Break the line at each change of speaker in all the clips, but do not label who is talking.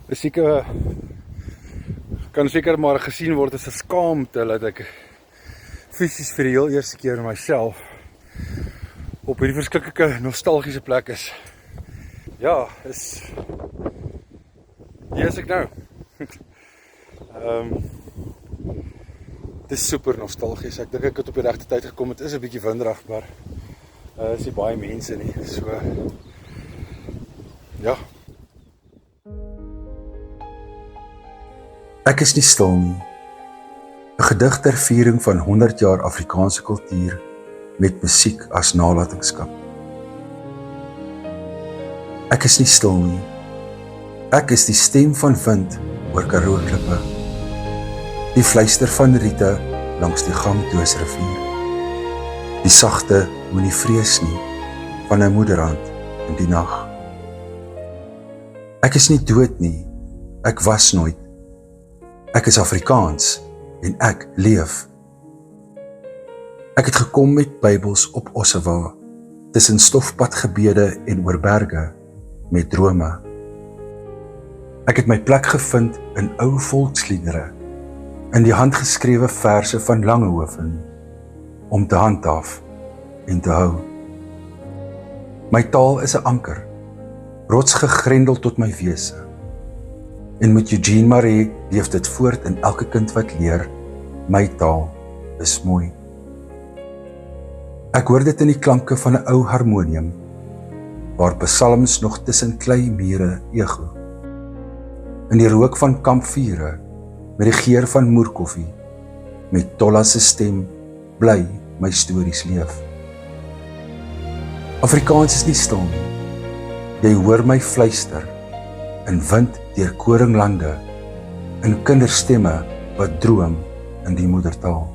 Is seker, kan seker maar gesien word as 'n skaamte dat ek fisies vir die heel eerste keer myself op hierdie verskriklike nostalgiese plek is. Ja, hier is ek nou. Dit is super nostalgies. Ek dink ek het op die regte tyd gekom. Het is 'n bietjie winderig, maar is nie baie mense nie. So ja.
Ek is nie stil nie. 'n gedig ter viering van 100 jaar Afrikaanse kultuur met musiek as nalatenskap. Ek is nie stil nie. Ek is die stem van wind oor Karoo klippe. Die fluister van riete langs die Gamtoosrivier. Die sagte moenie vrees nie van 'n moederhand in die nag. Ek is nie dood nie. Ek was nooit. Ek is Afrikaans en ek leef. Ek het gekom met Bybels op Ossewa, tussen stofpadgebede en oor berge met drome. Ek het my plek gevind in ou volksliedere, in die handgeskrewe verse van Langehoven, om te handhaaf en te hou. My taal is 'n anker, rotsgegrendel tot my wese. En met Eugene Maree leef dit voort in elke kind wat leer, my taal is mooi. Ek hoor dit in die klanke van 'n ou harmonium, waar psalms nog tussen klei mure ego. In die rook van kampvure, met die geur van moerkoffie, met Tolla se stem, bly my stories leef. Afrikaans is nie stil nie. Jy hoor my fluister, in wind deur koringlande, in kinderstemme wat droom in die moedertaal.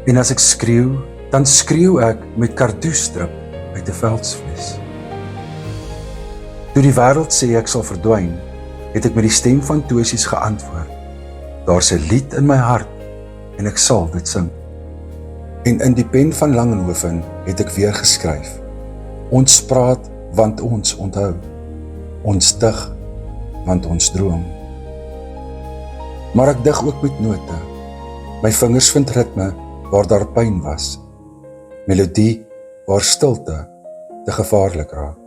En as ek skreeu, dan skreeu ek met kardoestrip uit 'n veldsvlees. Toe die wêreld sê ek sal verdwyn, het ek met die stem van Tosies geantwoord. Daar's 'n lied in my hart en ek sal dit sing. En in die pen van Langehoven het ek weer geskryf. Ons praat want ons onthou. Ons dig want ons droom. Maar ek dig ook met note. My vingers vind ritme waar daar pyn was. Melodie waar stilte te gevaarlik raak.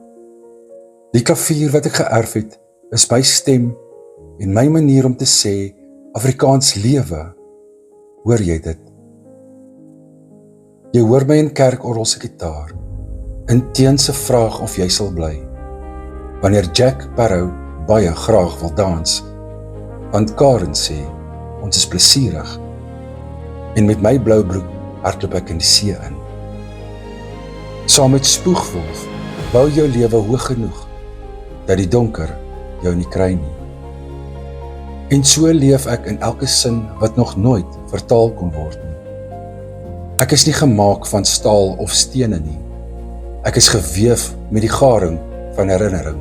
Die klavier wat ek geërf het, is my stem en my manier om te sê, Afrikaans lewe. Hoor jy dit? Jy hoor my in kerkorgel se gitaar, in Teen se vraag of jy sal bly. Wanneer Jack Parow baie graag wil dans, want Karen sê, ons is plesierig, en met my blou broek hardloop ek in die see in. Saam met Spoegwolf bou jou lewe hoog genoeg, dat die donker jou nie kry nie. En so leef ek in elke sin wat nog nooit vertaal kon word nie. Ek is nie gemaak van staal of stene nie. Ek is geweef met die garing van herinnering.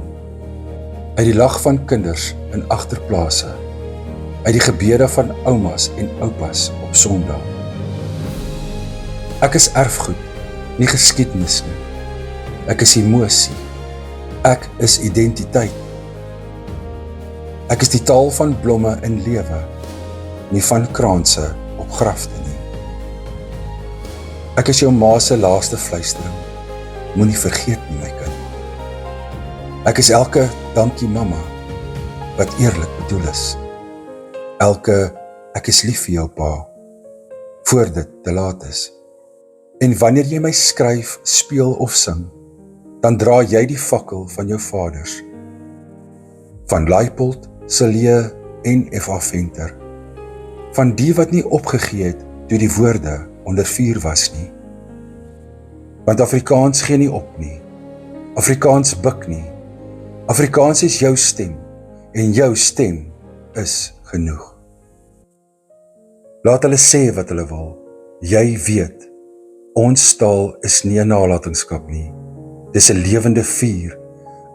Uit die lag van kinders in agterplase, uit die gebede van oumas en oupas op Sondag. Ek is erfgoed, nie geskiedenis nie. Ek is emosie. Ek is identiteit. Ek is die taal van blomme in lewe, nie van kraanse op grafte nie. Ek is jou ma se laaste fluistering. Moenie vergeet nie, my kind. Ek is elke dankie mamma, wat eerlik bedoel is. Elke ek is lief vir jou pa, voor dit te laat is. En wanneer jy my skryf, speel of sing, dan dra jy die fakkel van jou vaders. Van Leipold, Silje en F.A. Venter. Van die wat nie opgegee het toe die woorde onder vuur was nie. Want Afrikaans gee nie op nie. Afrikaans buk nie. Afrikaans is jou stem en jou stem is genoeg. Laat hulle sê wat hulle wil. Jy weet, ons taal is nie 'n nalatenskap nie. Dis 'n lewende vuur,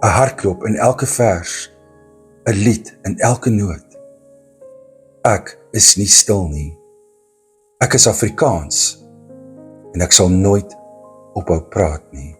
'n hartklop in elke vers, 'n lied in elke noot. Ek is nie stil nie. Ek is Afrikaans en ek sal nooit ophou praat nie.